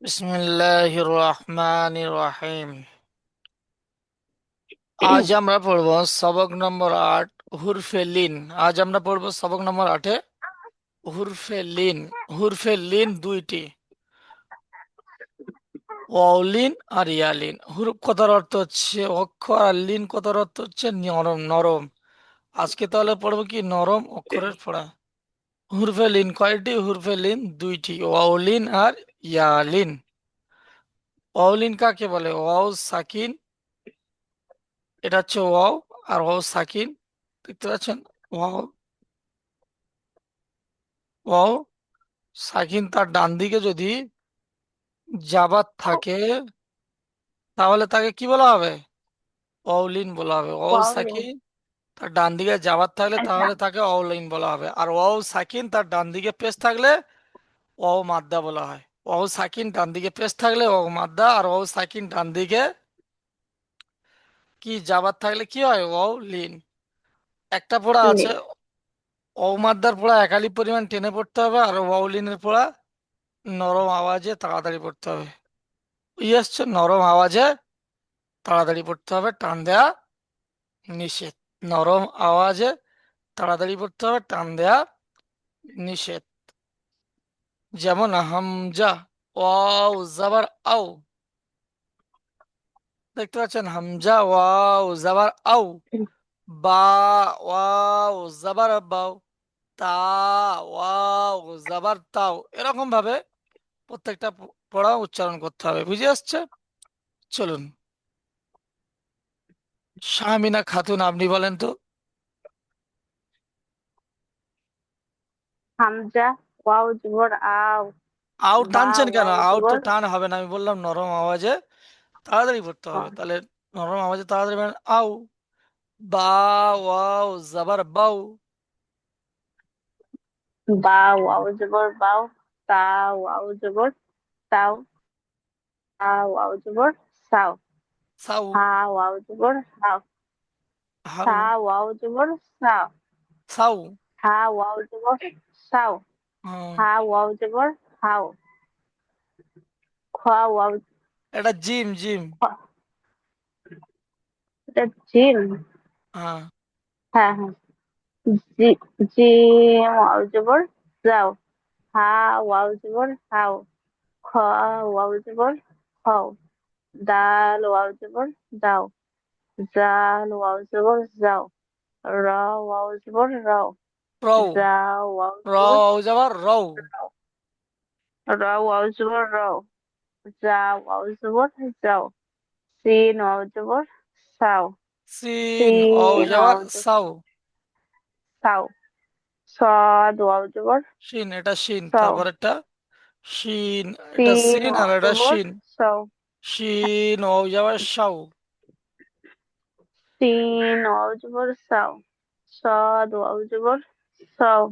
বিসমিল্লাহির রহমানির রহিম। আজ আমরা পড়ব সবক নম্বর 8, হুরফে লিন। আজ আমরা পড়ব সবক নম্বর 8-এ হুরফে লিন। হুরফে লিন দুইটি, ওয়াউলিন আর ইয়ালিন। হুরফ কথার অর্থ হচ্ছে অক্ষর, আর লিন কথার অর্থ হচ্ছে নরম নরম। আজকে তাহলে পড়বো কি নরম অক্ষরের পড়া। হুরফে লিন কয়টি? হুরফে লিন দুইটি, ওয়াউলিন আর ইয়ালিন। ওয়াউলিন কাকে বলে? ওয়াও সাকিন, এটা হচ্ছে ওয়াও, আর ওয়াও সাকিন দেখতে পাচ্ছেন। ওয়াও ওয়াও সাকিন তার ডান দিকে যদি জাবাত থাকে, তাহলে তাকে কি বলা হবে? অউলিন বলা হবে। ওয়াও ওয়াও সাকিন তার ডান দিকে জাবাত থাকলে তাহলে তাকে অউলিন বলা হবে। আর ওয়াও সাকিন তার ডান দিকে পেশ থাকলে ওয়াও মাদ্দা বলা হয়। ওয়াও সাকিন ডান দিকে পেশ থাকলে ওয়াও মাদ্দা, আর ওয়াও সাকিন ডান দিকে কি জাবাত থাকলে কি হয়? ওয়াও লিন। একটা পড়া আছে, ওয়াও মাদ্দার পড়া একালি পরিমাণ টেনে পড়তে হবে, আর ওয়াও লিনের পড়া নরম আওয়াজে তাড়াতাড়ি পড়তে হবে। আসছে নরম আওয়াজে তাড়াতাড়ি পড়তে হবে, টান দেয়া নিষেধ। নরম আওয়াজে তাড়াতাড়ি পড়তে হবে, টান দেয়া নিষেধ। যেমন হামজা, ওয়াও জাবার আও, দেখতে পাচ্ছেন হামজা ওয়াও জাবার আও। বা, ওয়াও জাবার বাও। তা, ওয়াও জাবার তাও। এরকম ভাবে প্রত্যেকটা পড়া উচ্চারণ করতে হবে। বুঝে আসছে? চলুন, শামিনা খাতুন আপনি বলেন তো। হামজা ওয়াও জবর আও আউট বা টানছেন কেন? ওয়াও আউট তো জবর টান হবে না, আমি বললাম নরম আওয়াজে তাড়াতাড়ি পড়তে হবে, তাহলে নরম আওয়াজে তাড়াতাড়ি বলেন আউ। বা, ওয়াও জাবার বাউ। বা ওয়াও জবর বাও তা ওয়াও জবর তাও তা ওয়াও জবর সাও সাউ। হা ওয়াও জবর হাও হাউ। সা ওয়াও জবর সাও সাউ। হা ওয়াও জবর সাও হুম, হা ওয়াও জবর হাও খোয়া ওয়াও এটা জিম জিম। এটা জিম। হ্যাঁ। হ্যাঁ হ্যাঁ জি জিম ওয়াও জবর যাও হা ওয়াও জবর হাও খ ওয়াও জবর খাও দাল ওয়াও জবর দাও জাল ওয়াও জবর যাও র ওয়াও জবর রাও রৌ। জা ওয়াও জবর রৌ যাবার রৌ। রাও র ওয়াও জবর রাও জা ওয়াও জবর যাও সিন ওয়াও জবর সাও সিন ও সিন যাবার ওয়াও জবর সাউ। সাও সদ ওয়াও জবর শিন, এটা শিন, সাও তারপর এটা শিন। এটা সিন সিন আর ওয়াও এটা জবর শিন। সাও শিন ও যাবার সাউ। সিন ওয়াও জবর সাও সদ ওয়াও জবর সাও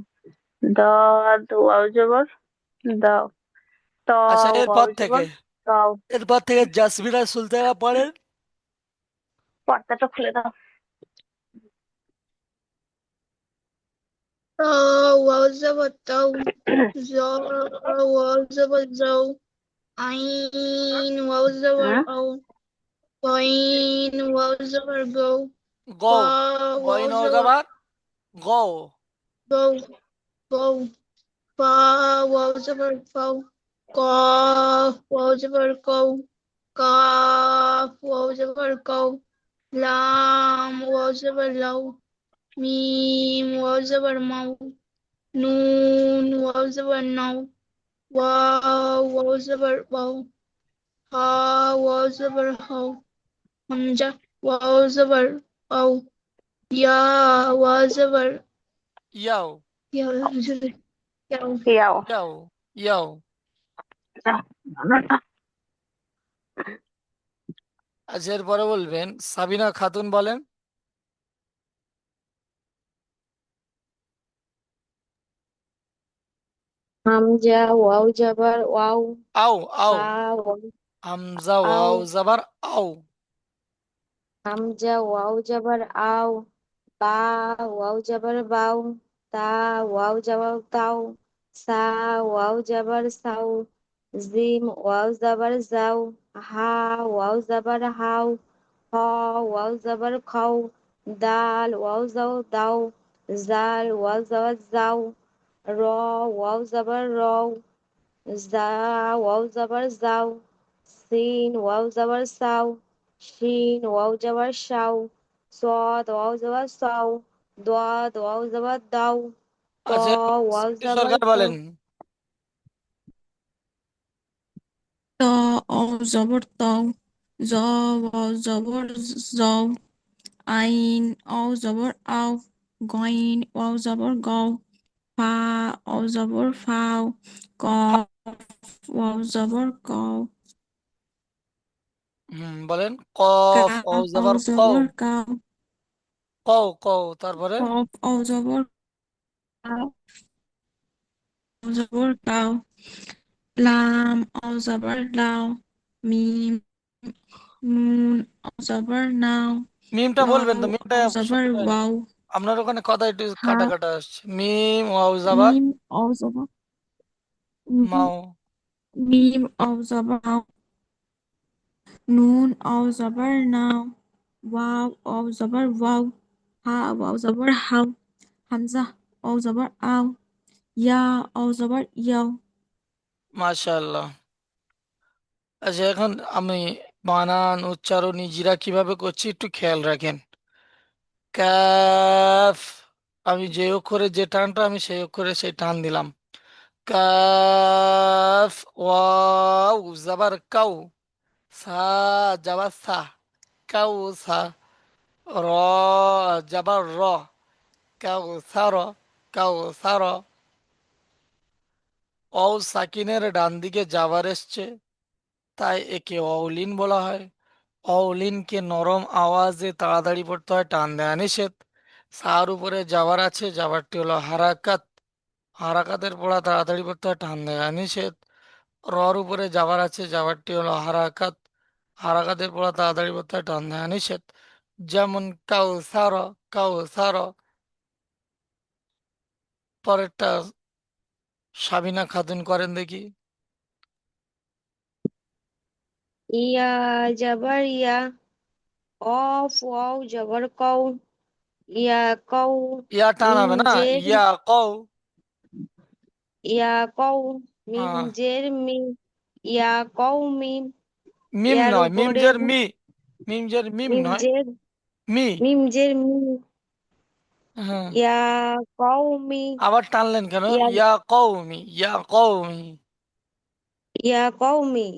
দদ ওয়াও জবর দাও ত আচ্ছা, ওয়াও এরপর থেকে জবর তাও এরপর থেকে জাসমিনা সুলতানা পড়েন। পর্দাটা খুলে দাও واو زبر تو زا واو زبر زو عين واو زبر হুম أو غين واو زبر جو গৌ। فا واو গইন ও زبر যাবার গৌ। جو جو فا واو زبر فو قاف واو زبر قو قاف واو زبر قو لام واو زبر لو ميم واو زبر مو نون واو زبر نو واو واو زبر واو ها واو زبر هو همزة واو زبر أو يا واو زبر ইয়াও। يا ياو ইয়াও ইয়াও। ইয়াও। আচ্ছা, এরপরে বলবেন সাবিনা খাতুন বলেন। হামজা ওয়াও জাবার ওয়াও আও। আও। বা ওয়াও হামজা আও ওয়াও যাবার আও। হামজা ওয়াও জাবার আও বা ওয়াও জাবার বাও তা ওয়াও জাবার তাও সা ওয়াও জাবার সাও জিম ওয়াও যাবার যাও, হা ওয়াও যাবার হাও, হ ওয়াও যাবার খাও, দাল ওয়াও যাও দাও, জাল ওয়াও যাবার যাও, র ওয়াও যাবার রও, যা ওয়াও যাবার যাও, সিন ওয়াও যাবার সাও, শিন ওয়াও যাবার সাও, সদ ওয়াও যাবার সাও, দোয়াদ ওয়াও যাবার দাও, ত আচ্ছা, ওয়াও সিটি যাবার সরকার দাও। বলেন। ত অ জবর তও, জ অ জবর জও, আইন অ জবর আও, গইন অ জবর গও, ফা অ জবর ফাও, কফ অ জবর কও, বলেন। কফ ও কাফ অ জবর কও। জবর কাও, কও কও তারপরে। কফ অ জবর কাও, অ জবর কাও, লাম অ জবর লাও, মিম নুন অ জবর নাও, মিমটা বলবেন ওয়াও তো, মিমটা অ জবর শুনতে পাইনি। ওয়াও, আপনার ওখানে কথা একটু হা কাটা কাটা আসছে। মিম ওয়াও জাবার মিম অ জবর মাও। ميم أو زبر نون أو زبر ناو واو أو زبر واو ها أو زبر هاو همزة أو زبر آو يا أو زبر يو মাশাআল্লাহ। আচ্ছা, এখন আমি বানান উচ্চারণ ইজিরা কিভাবে করছি একটু খেয়াল রাখেন। কাফ, আমি যে অক্ষরে যে টানটা আমি সেই অক্ষরে সেই টান দিলাম। কাফ, ওয়াও জাবার কাউ, সা জাবার সা, কাউ সা, র জাবার র, কাউ সার, কাউ সার। অও সাকিনের ডান দিকে জাবার এসছে, তাই একে অউলিন বলা হয়। অউলিনকে নরম আওয়াজে তাড়াতাড়ি পড়তে হয়, টান দেয়া নিষেধ। সার উপরে যাওয়ার আছে, যাওয়ারটি হলো হারাকাত, হারাকাতের পড়া তাড়াতাড়ি পড়তে হয়, টান দেয়া নিষেধ। রর উপরে যাওয়ার আছে, যাওয়ারটি হলো হারাকাত, হারাকাতের পড়া তাড়াতাড়ি পড়তে হয়, টান দেয়া নিষেধ। যেমন কাউ সার, কাউ সার। পরেরটা সাবিনা খাতুন করেন দেখি। ইয়া যাবার ইয়া, অফ ওয়াও যাবার কও, ইয়া কও, ইয়া টান মিম হবে না, জের ইয়া কও। ইয়া কও, মিম হ্যাঁ, জের মি, ইয়া কও মিম, মিম ইয়ার নয়, মিম উপরে জের মি, মিম জের মিম মিম নয়, জের মি। মিম জের মি, হ্যাঁ, ইয়া কও মি, আবার টানলেন কেন? ইয়ার ইয়া কওমি, ইয়া কওমি। ইয়া কও মি,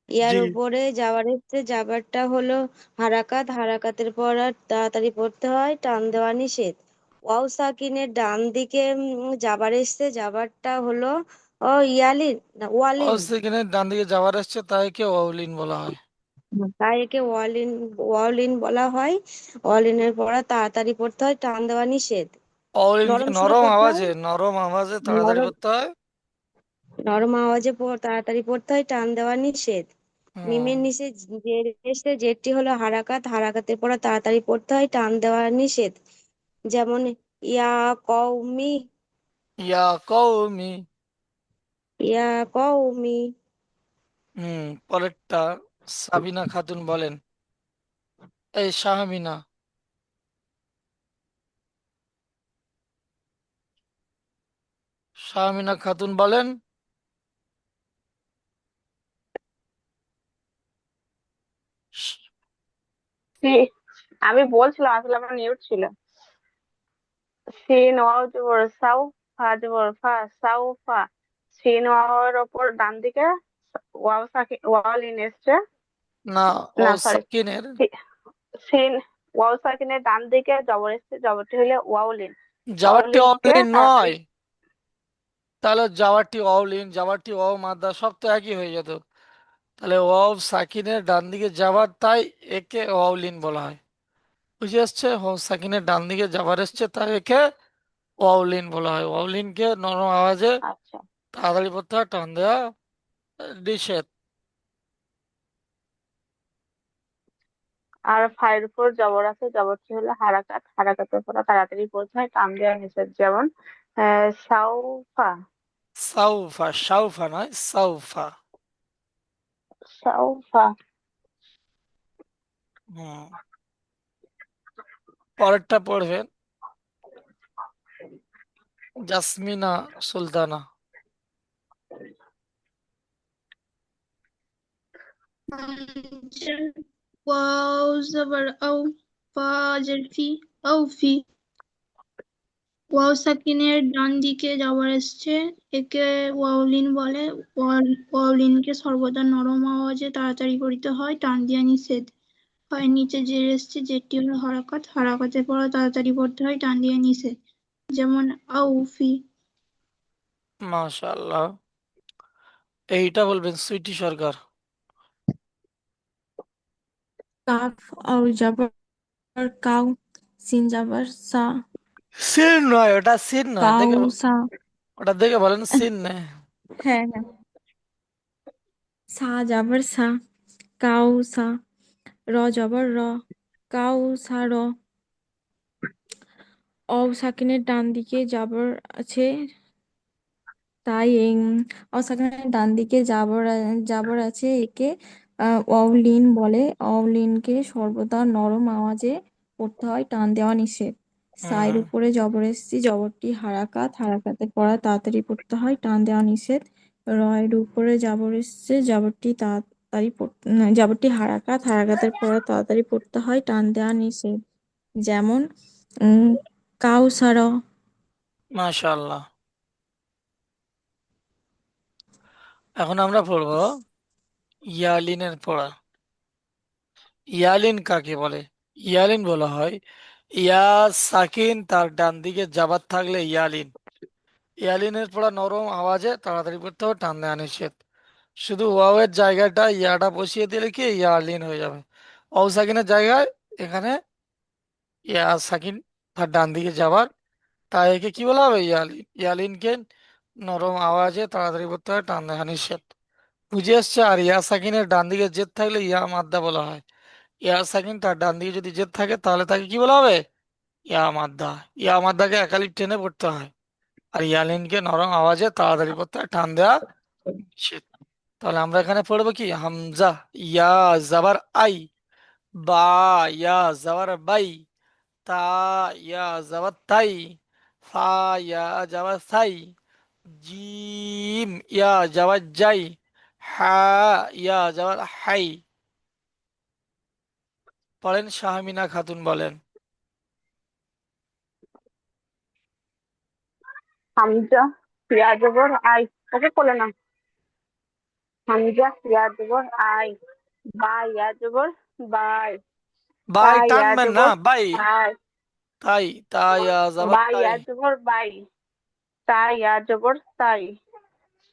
ইয়ার জি। উপরে যাওয়ার এসছে, যাবারটা হলো হারাকাত, হারাকাতের পর আর তাড়াতাড়ি পড়তে হয়, টান দেওয়া নিষেধ। ওয়াও সাকিনের ডান দিকে যাবার এসছে, যাবারটা হলো ও ইয়ালিন না ওয়ালিন, সেখানে ডান দিকে যাওয়ার আসছে, তাই কে অউলিন বলা হয়। তাই একে ওয়ালিন, ওয়ালিন বলা হয়। ওয়ালিনের পড়া তাড়াতাড়ি পড়তে হয়, টান দেওয়া নিষেধ। অউলিনকে নরম সুরে নরম পড়তে হয়, আওয়াজে, নরম আওয়াজে তাড়াতাড়ি নরম করতে হয়। নরম আওয়াজে তাড়াতাড়ি পড়তে হয়, টান দেওয়া নিষেধ। হুম, মিমের নিচে জের এসে, জেরটি হলো হারাকাত, হারাকাতের পর তাড়াতাড়ি পড়তে হয়, টান দেওয়া নিষেধ। যেমন ইয়া কওমি, ইয়া কওমি। ইয়া কওমি। পরেরটা সাবিনা খাতুন বলেন। এই শাহমিনা, শাহমিনা খাতুন বলেন। সি- আমি বলছিলাম আসলে আমার মিউট ছিল। সিন ওয়াও জবর সাউ, ফা জবর ফা, সাউ ফা। সিন ওয়াওয়ের ওপর ডান দিকে ওয়াও ওয়াও লিন এসছে। না, ও না সরি, সাকিনের, সিন ওয়াও সাকিনের ডান দিকে জবর এসছে, জবরটি হলে ওয়াও লিন। ওয়াও যাওয়ারটি লিনকে অউলিন তাড়াতাড়ি। নয়। তাহলে যাওয়ারটি অউলিন, যাওয়ারটি অ মাদ্দা সব তো একই হয়ে যেত। তাহলে ওয়াও সাকিনের ডান দিকে যাবার, তাই একে ওয়াউলিন বলা হয়। বুঝে আসছে? ওয়াও সাকিনের ডান দিকে যাবার এসছে, তাই একে ওয়াউলিন বলা হয়। ওয়াউলিনকে নরম আওয়াজে আচ্ছা, তাড়াতাড়ি পড়তে হয়, টান দেওয়া নিষেধ। আর ফায়ের উপর জবর আছে, জবরটি হলো হারাকাত, হারাকাতের পর তাড়াতাড়ি পড়তে হয়, টান দেওয়া নিষেধ। যেমন সাউফা, সাউফা, সাউফা নয়, সাউফা। সাউফা। হুম, পরেরটা পড়বেন Jasmina Sultana. Hamza, Waw zabar aw, Fa jar fi, aw fi। Wow সাকিনের ডান দিকে যাওয়ার এসছে, একে ওয়াওলিন বলে। ওয়াওলিনকে সর্বদা নরম আওয়াজে তাড়াতাড়ি করিতে হয়, টান দিয়া নিষেধ। হয় নিচে জের এসছে, জেরটি হলো হরকত, হরকতের পর তাড়াতাড়ি পড়তে হয়, টান দিয়ে নিষেধ। যেমন আউফি। মাশাআল্লাহ। এইটা বলবেন সুইটি সরকার। কাফ আও জবর কাউ, সিন জবর সা, সিন নয়, ওটা সিন নয়, কাউ দেখে সা। ওটা দেখে বলেন সিন নয়। হ্যাঁ হ্যাঁ, সা জবর সা, কাউ সা। র জবর র, কাউ সা র। অও সাকিনের ডান দিকে জবর আছে, তাই অসাধারণ ডান দিকে জাবর আছে, একে অউলিন বলে। অউলিনকে সর্বদা নরম আওয়াজে পড়তে হয়, টান দেওয়া নিষেধ। সায়ের হুম, উপরে জবর এসেছে, জবরটি হারাকাত, হারাকাতের পড়া তাড়াতাড়ি পড়তে হয়, টান দেওয়া নিষেধ। রয়ের উপরে জবর এসেছে, জবরটি তাড়াতাড়ি জবরটি হারাকাত, হারাকাতের পড়া তাড়াতাড়ি পড়তে হয়, টান দেওয়া নিষেধ। যেমন উম কাউসার। মাশাআল্লাহ। এখন আমরা পড়বো ইয়ালিনের পড়া। ইয়ালিন কাকে বলে? ইয়ালিন বলা হয় ইয়া সাকিন তার ডান দিকে জাবাত থাকলে ইয়ালিন। ইয়ালিনের পড়া নরম আওয়াজে তাড়াতাড়ি পড়তে হবে, টান দেওয়া নিষেধ। শুধু ওয়াওয়ের জায়গাটা ইয়াটা বসিয়ে দিলে কি ইয়ালিন হয়ে যাবে। অও সাকিনের জায়গায় এখানে ইয়া সাকিন তার ডান দিকে যাবার, তাই একে কি বলা হবে? ইয়ালিন। ইয়ালিনকে নরম আওয়াজে তাড়াতাড়ি পড়তে হয়, টান দেওয়া নিষেধ। বুঝে আসছে? আর ইয়া সাকিনের ডান দিকে জেদ থাকলে ইয়া মাদ্দা বলা হয়। ইয়া সাকিন তার ডান দিকে যদি জেদ থাকে তাহলে তাকে কি বলা হবে? ইয়া মাদ্দা। ইয়া মাদ্দাকে একালিপ টেনে পড়তে হয়। আর ইয়ালিনকে নরম আওয়াজে তাড়াতাড়ি পড়তে হয়, টান দেওয়া নিষেধ। তাহলে আমরা এখানে পড়বো কি? হামজা ইয়া জাবার আই, বা ইয়া জাবার বাই, তা ইয়া জাবার তাই, ফা ইয়া জাবার সাই, জিম ইয়া জাবার জাই, হা ইয়া জাবার হাই। পড়েন, শাহমিনা খাতুন বলেন। হামজা ইয়া জবর আই। ওকে বলে না। হামজা ইয়া জবর আই। বা ইয়া জবর বাই। তা বাই ইয়া টানবেন না, জবর বাই। তাই। তাই, তাই ইয়া জাবার বা তাই। ইয়া জবর বাই। তা ইয়া জবর তাই।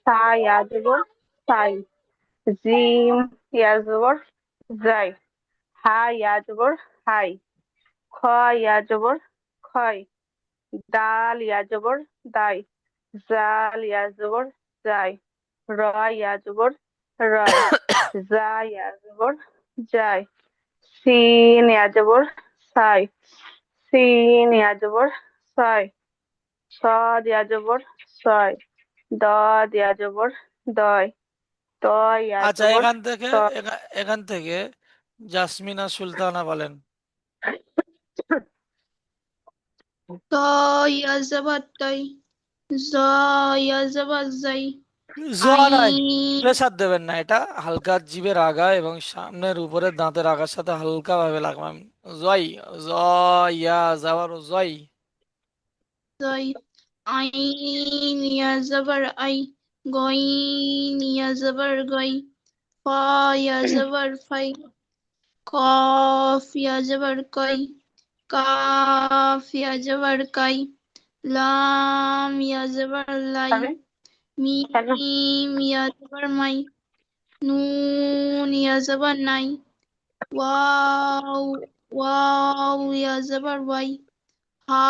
সা ইয়া জবর সাই। জিম ইয়া জবর যাই। হা ইয়া জবর হাই। খ ইয়া জবর খয়। দাল ইয়া জবর দাই। জাল ইয়া জবর যাই। র ইয়া জবর রয়। জা ইয়া জবর যায়। সিন ইয়া জবর সাই। সিন ইয়া জবর ছয়। সদ ইয়া জবর ছয়। দদ ইয়া জবর দয়। ত ইয়া আচ্ছা, জবর এখান থেকে ত। এখান থেকে জাসমিনা সুলতানা বলেন। ত ইয়া জাবার তাই, জ ইয়া জাবার যাই। জোয়া নাই, আইন, প্রেসার দেবেন না। এটা হালকা জিভের আগা এবং সামনের উপরের দাঁতের আগার সাথে হালকা ভাবে লাগবেন। জয়, জয়া যাওয়ার জয়। যাই। আইন ইয়া জাবার আই। গইন ইয়া জাবার গই। ফা ইয়া জাবার ফাই। কফ ইয়া জাবার কই। কাফ ইয়া জাবার কাই। লাম ইয়া জাবার লাই। আমি কেন? মিম ইয়া জাবার মাই। নুন ইয়া জাবার নাই। ওয়াও, ওয়াও ইয়া জাবার ওয়াই। হা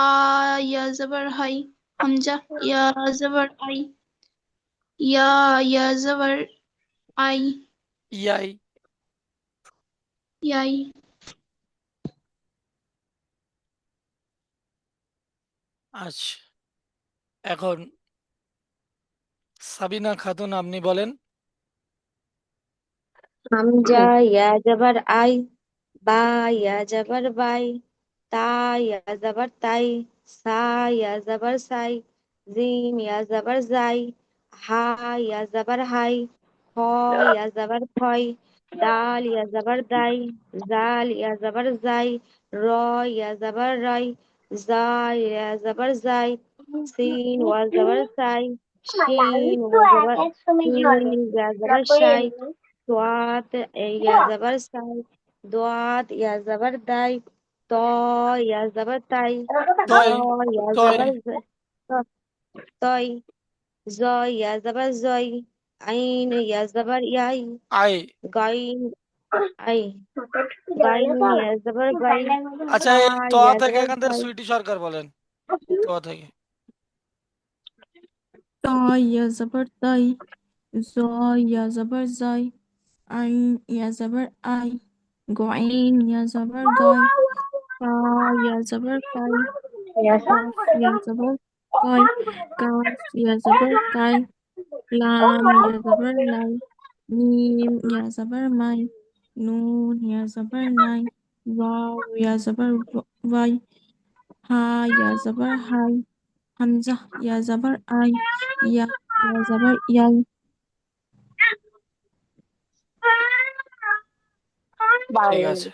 ইয়া জাবার হাই। হামজা ইয়া জাবার আই। ইয়া জাবার আই। ইয়াই। ইয়াই। আচ্ছা, এখন সাবিনা খাতুন, আপনি বলেন। হামজা ইয়া জাবার আই, বা ইয়া জাবার বাই, তা ইয়া জাবার তাই, সা ইয়া জাবার সাই, জিম ইয়া জাবার জাই, হা ইয়া জাবার হাই, খ ইয়া জাবার খয়, দাল ইয়া জাবার দাই, জাল ইয়া জাবার জাই, র ইয়া জাবার রাই, জা ইয়া জাবার জাই, সিন ওয়া জাবার সাই, শিন ওয়া জাবার শিন ইয়া জাবার সাই, সোয়াত ইয়া জাবার সাই, দোয়াত ইয়া জাবার দাই, ত ইয়া জাবার তাই, জ তয় ইয়া তয় জাবার তই, জ ইয়া জাবার জয়, আইন ইয়া জাবার ইয়াই, আই। গাইন আই, গাইন ইয়া জাবার গাই, আচ্ছা, খা এই ত ইয়া থেকে জাবার এখান থেকে খাই, সুইটি সরকার বলেন, ত থেকে। তা ইয়া জাবার তাই, জ ইয়া জাবার জাই, আইন ইয়া জাবার আই, গইন ইয়া জাবার গয়, ফা ইয়া জাবার ফাই, কফ ইয়া জাবার কয়, কাফ ইয়া জাবার কাই, লাম ইয়া জাবার লাই, মিম ইয়া জাবার মাই, নুন ইয়া জাবার নাই, ওয়াও ইয়া জাবার ওয়াই, হা ইয়া জাবার হাই, হামজা ইয়া জাবার আই, ইয়া ইয়া জাবার ইয়াই। ঠিক আছে,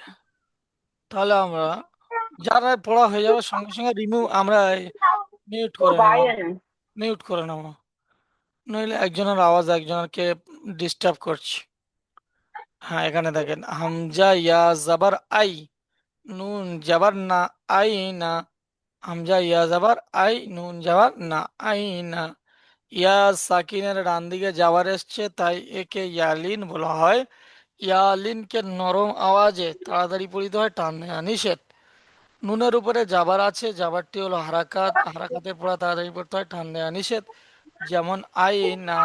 তাহলে আমরা যারা পড়া হয়ে যাবে সঙ্গে সঙ্গে আমরা মিউট করে নেব, মিউট করে নেব, নইলে একজনের আওয়াজ একজনকে ডিস্টার্ব করছে। হ্যাঁ, এখানে দেখেন, হামজা ইয়া জাবার আই, নুন জাবার না, আই না। হামজা ইয়া জাবার আই, নুন জাবার না, আই না। ইয়া সাকিনের ডান দিকে যাবার এসছে, তাই একে ইয়ালিন বলা হয়। ইয়ালিনকে নরম আওয়াজে তাড়াতাড়ি পড়িতে হয়, টান দেওয়া নিষেধ। নুনের উপরে জাবার আছে, জাবারটি হলো হারাকাত, হারাকাতে পড়া তাড়াতাড়ি পড়তে হয়, টান দেওয়া নিষেধ। যেমন আই না,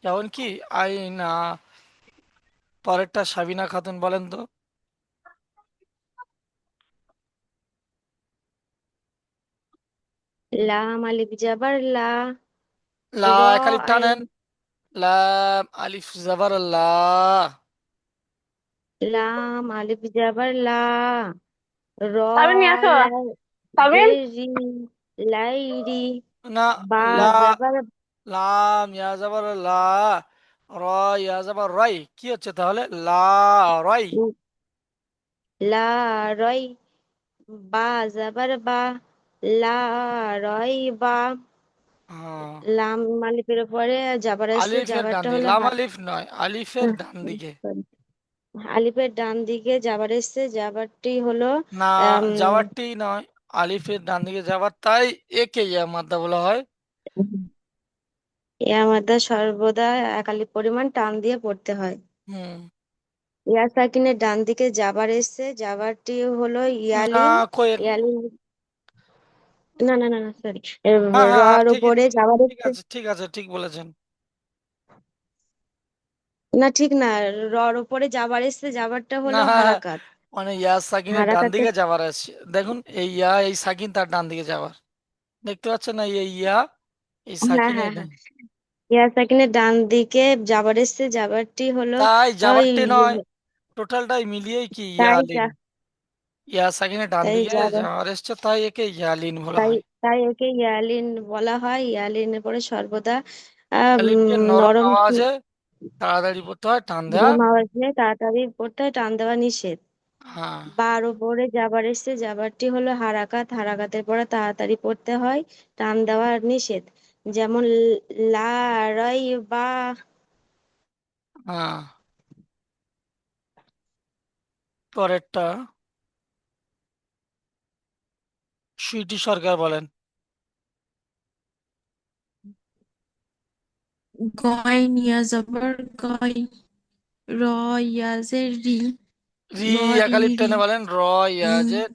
যেমন কি আই না। পরেরটা সাবিনা খাতুন বলেন তো। লাম আলিফ জাবার লা, লা, র একালিপ আইন, টানেন। লাম আলিফ জাবার লা। লাম আলিফ জাবার লা, র সাবিন নিয়ে আসো। লাই সাবিন, জেরি, লাইরি, না, বা লা, জাবার লাম ইয়া জাবার লা, র ইয়া জাবার রাই, কি হচ্ছে তাহলে? লা রাই। লা রয়, বা জাবার বা, লা রয় বা, হ্যাঁ, লাম আলিফের উপরে জাবার আসছে, আলিফের ডান জাবারটা দিকে, হলো লাম আলিফ নয়, আলিফের ডান দিকে। sorry, আলিফের ডান দিকে জাবার এসছে, জাবারটি হলো না, আম, যাওয়ারটি নয়, আলিফের ডান দিকে যাবার, তাই একে ইয়া মাদ্দা বলা হয়। এর মধ্যে সর্বদা এক আলিফ পরিমাণ টান দিয়ে পড়তে হয়। হুম। ইয়া সাকিনের ডান দিকে জাবার এসছে, জাবারটি হলো না, ইয়ালিন, কোয়েল। ইয়ালিন না না না না সরি, হ্যাঁ, হ্যাঁ, হ্যাঁ, রর ঠিক উপরে ঠিক জাবার ঠিক এসছে, আছে, ঠিক আছে, ঠিক বলেছেন। না ঠিক না, রর উপরে জাবার এসছে, জাবারটা না, হলো হ্যাঁ, হ্যাঁ, হারাকাত, মানে ইয়া সাকিনের ডান হারাকাতে দিকে যাবার আছে, দেখুন এই ইয়া, এই সাকিন তার ডান দিকে যাবার, দেখতে পাচ্ছেন না, এই ইয়া, এই হ্যাঁ সাকিনের হ্যাঁ হ্যাঁ, ইয়া সাকিনের ডান দিকে জাবার এসছে, জাবারটি হলো তাই ওই যাবারটি নয়, টোটালটাই মিলিয়েই কি তাই ইয়ালিন। ইয়া সাকিনের ডান তাই দিকে যাবার যাওয়ার এসছে, তাই একে ইয়ালিন বলা তাই হয়। তাই একে ইয়ালিন বলা হয়। ইয়ালিনের পরে সর্বদা আহ ইয়ালিনকে নরম নরম আওয়াজে তাড়াতাড়ি পড়তে হয়, টান দেয়া। নরম আওয়াজ নিয়ে তাড়াতাড়ি পড়তে হয়, টান দেওয়া নিষেধ। হ্যাঁ, বার উপরে জাবার এসছে, জাবারটি হলো হারাকাত, হারাকাতের পরে তাড়াতাড়ি পড়তে হয়, টান দেওয়া নিষেধ। যেমন লা রাই বা, হ্যাঁ। পরেরটা সুইটি সরকার বলেন। গয় ইয়া জাবার গয়, র ইয়া জে রি, রি, গয় একালিপ রি, টেনে বলেন, র উম, ইয়াজের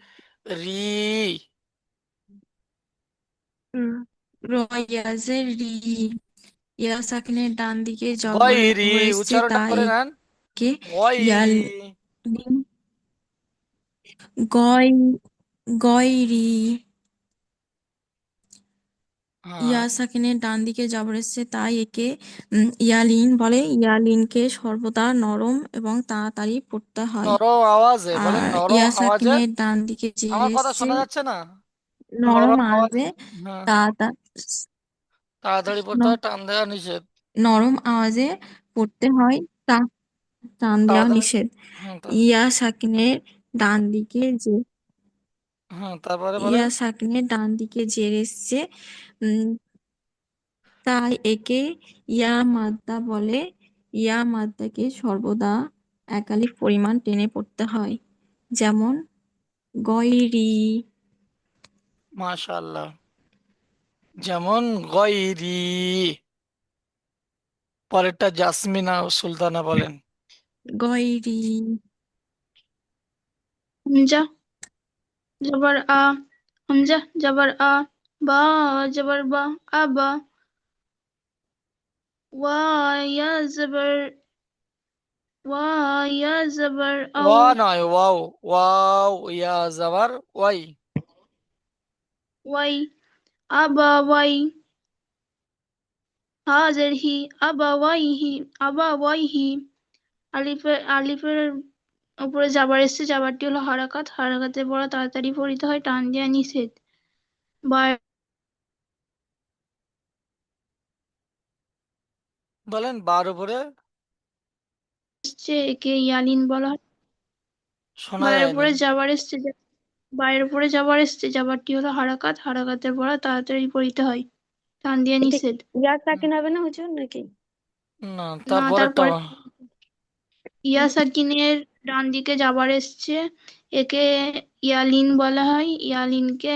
রি। র ইয়া জে রি, ইয়া সাকিনের ডান দিকে জবর গয়রি, এসছে, উচ্চারণটা তাই করে নেন। একে গয়রি। ইয়ালিন, গয় গয়রি, হ্যাঁ ইয়া সাকিনের ডান দিকে জবর এসছে, তাই একে ইয়ালিন বলে। ইয়ালিনকে সর্বদা নরম এবং তাড়াতাড়ি পড়তে হয়। নরম আওয়াজে বলেন, আর নরম ইয়া আওয়াজে। সাকিনের ডান দিকে জের আমার কথা এসছে, শোনা যাচ্ছে না? নরম নরম আওয়াজ। আওয়াজে হ্যাঁ, তা তাড়াতাড়ি পড়তে হয়, টান দেওয়া নিষেধ। নরম আওয়াজে পড়তে হয়, তা টান দেওয়া তাড়াতাড়ি। নিষেধ। হ্যাঁ ইয়া সাকিনের ডান দিকে যে হ্যাঁ, তারপরে বলেন। ইয়া সাকিনের ডান দিকে জের এসছে, উম, তাই একে ইয়া মাদ্দা বলে। ইয়া মাদ্দাকে সর্বদা একালিক পরিমাণ টেনে পড়তে হয়, যেমন গয়রি। মাশাআল্লাহ। যেমন গয়রি। পরেরটা জাসমিনা ও সুলতানা বলেন। গয়রি। হামজা জবর আ, হামজা জবর আ, বা জবর বা, আবা, ওয়া ইয়া জবর ওয়া ইয়া জবর আও, ওয়া নয়, ওয়াও। ওয়াও ইয়া জাবার ওয়াই। ওয়াই, আবা ওয়াই, হাজার হি, আবা ওয়াইহি, আবা ওয়াইহি। আলিফের উপরে যাবার এসছে, যাবারটি হলো হারাকাত, হারাকাতে পড়া তাড়াতাড়ি পড়িতে হয়, টান দেওয়া নিষেধ। বা বলেন, বার উপরে। এসছে, একে ইয়ালিন বলা হয়। শোনা বায়ের যায়নি। উপরে যাবার এসছে, বায়ের উপরে যাবার এসছে, যাবারটি হলো হারাকাত, হারাকাতে পড়া তাড়াতাড়ি পড়িতে হয়, টান দেওয়া এটা নিষেধ। ইয়া হুম, সাকিন হবে না হুজুর নাকি? না, না, তারপরেরটা। তারপরে ইয়া সাকিনের ডান দিকে যাবার এসছে, একে ইয়ালিন বলা হয়। ইয়ালিনকে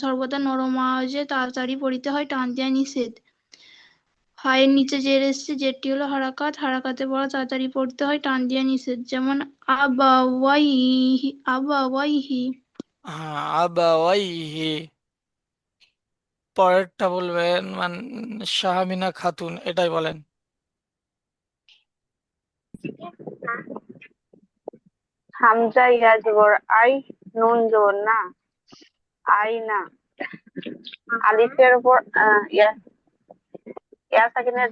সর্বদা নরম আওয়াজে তাড়াতাড়ি পড়িতে হয়, টান দেওয়া নিষেধ। হায়ের নিচে জের এসছে, জেরটি হলো হারাকাত, হারাকাতে পড়া তাড়াতাড়ি পড়তে হয়, টান দেওয়া নিষেধ। যেমন আবাওয়াইহি, আবাওয়াইহি। হ্যাঁ, আবাওয়াইহি। পরেরটা বলবেন শাহামিনা খাতুন, এটাই বলেন। হামজা ইয়া জবর আই, নুন জবর না, আই না। আলিফের উপর ইয়া ইয়া সাকিনের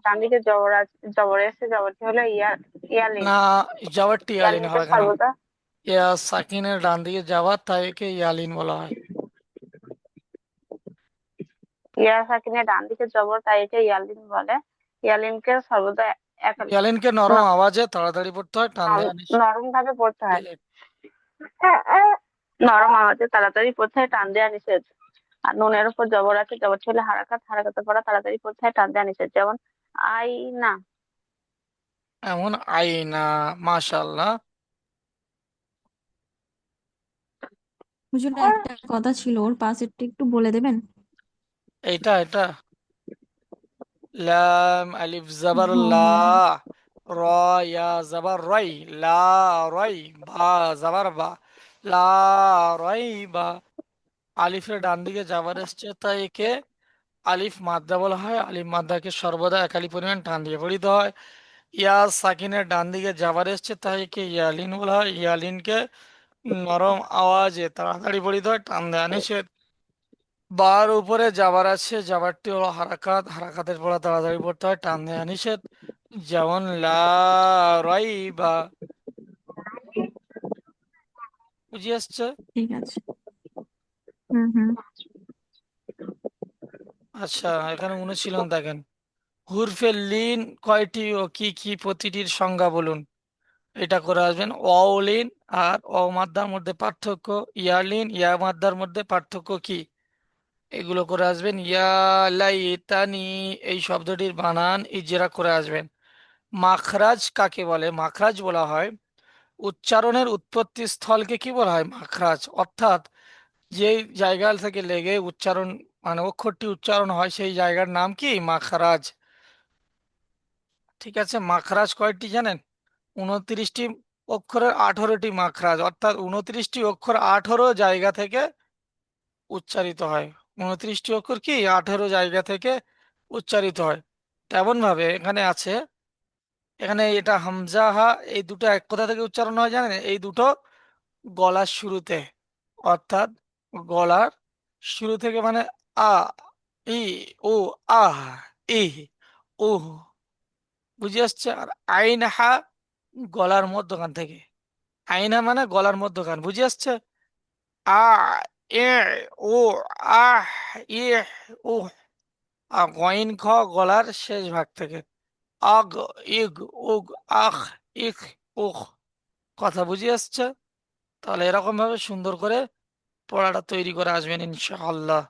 ডান দিকে জবর এসে, জবরটি হলো ইয়ালিন। না, যাওয়ারটি ইয়ালিন ইয়ালিনকে হবে কেন? সর্বদা ইয়া সাকিনের ডান দিকে যাওয়ার, তাই একে ইয়ালিন বলা হয়। ইয়া সাকিনের ডান দিকে জবর, তাই একে ইয়ালিন বলে। ইয়ালিনকে সর্বদা একালি ইয়ালিনকে নরম আওয়াজে তাড়াতাড়ি পড়তে হয়, টান দেওয়া নিষেধ। নরম ভাবে পড়তে হয়। ডিলেট। নরম আওয়াজে তাড়াতাড়ি পড়তে হয়, টান দেওয়া নিষেধ। আর নুনের উপর জবর আছে, জবরটি হলো হারাকাত, হারাকাতে পড়া তাড়াতাড়ি পড়তে হয়, টান দেওয়া নিষেধ। যেমন আই না। এমন আইনা। মাশাআল্লাহ। হুজুর, একটা কথা ছিল, ওর পাশেরটা একটু বলে দেবেন? এটা লাম আলিফ জাবার লা, হ্যাঁ। র ইয়া জাবার রাই, লা রাই, বা জাবার বা, লা রাই বা। আলিফের ডান দিকে যাবার এসছে, তাই একে আলিফ মাদ্দা বলা হয়। আলিফ মাদ্দাকে সর্বদা একালি পরিমাণ টান দিয়ে পড়িতে হয়। ইয়া সাকিনের ডান দিকে যাবার এসছে, তাই একে ইয়ালিন বলা হয়। ইয়ালিনকে নরম আওয়াজে তাড়াতাড়ি পড়িতে হয়, টান দেওয়া নিষেধ। বার উপরে যাবার আছে, যাবারটি হলো হারাকাত, হারাকাতের পড়া তাড়াতাড়ি পড়তে হয়, টান দেওয়া নিষেধ। যেমন লা রাইবা। বুঝে আসছে? ঠিক আছে। হুম হুম। আচ্ছা, এখানে অনুশীলন দেখেন। হুরফে লিন কয়টি ও কি কি, প্রতিটির সংজ্ঞা বলুন। এটা করে আসবেন। অলিন আর অ মাদ্দার মধ্যে পার্থক্য, ইয়ালিন ইয়া মাদ্দার মধ্যে পার্থক্য কি, এগুলো করে আসবেন। ইয়া লাইতানি, এই শব্দটির বানান ইজরা করে আসবেন। মাখরাজ কাকে বলে? মাখরাজ বলা হয় উচ্চারণের উৎপত্তি স্থলকে কি বলা হয়? মাখরাজ। অর্থাৎ যে জায়গা থেকে লেগে উচ্চারণ, অক্ষরটি উচ্চারণ হয়, সেই জায়গার নাম কি? মাখরাজ। ঠিক আছে, মাখরাজ কয়টি জানেন? 29টি অক্ষরের 18টি মাখরাজ, অর্থাৎ 29টি অক্ষর 18 জায়গা থেকে উচ্চারিত হয়। 29টি অক্ষর কি 18 জায়গা থেকে উচ্চারিত হয়। তেমন ভাবে এখানে আছে, এখানে এটা হামজা হা, এই দুটো এক কোথা থেকে উচ্চারণ হয় জানেন? এই দুটো গলার শুরুতে, অর্থাৎ গলার শুরু থেকে, আ ই ও আহ ইহ উহ, বুঝে আসছে? আর আইন হা গলার মধ্যখান থেকে, আইনা মানে গলার মধ্যখান, বুঝে আসছে? আ এ ও আহ ইহ উহ। আর গইন খ গলার শেষ ভাগ থেকে, আগ ইগ উগ আখ ইখ উখ। কথা বুঝে আসছে? তাহলে এরকম ভাবে সুন্দর করে পড়াটা তৈরি করে আসবেন ইনশাআল্লাহ।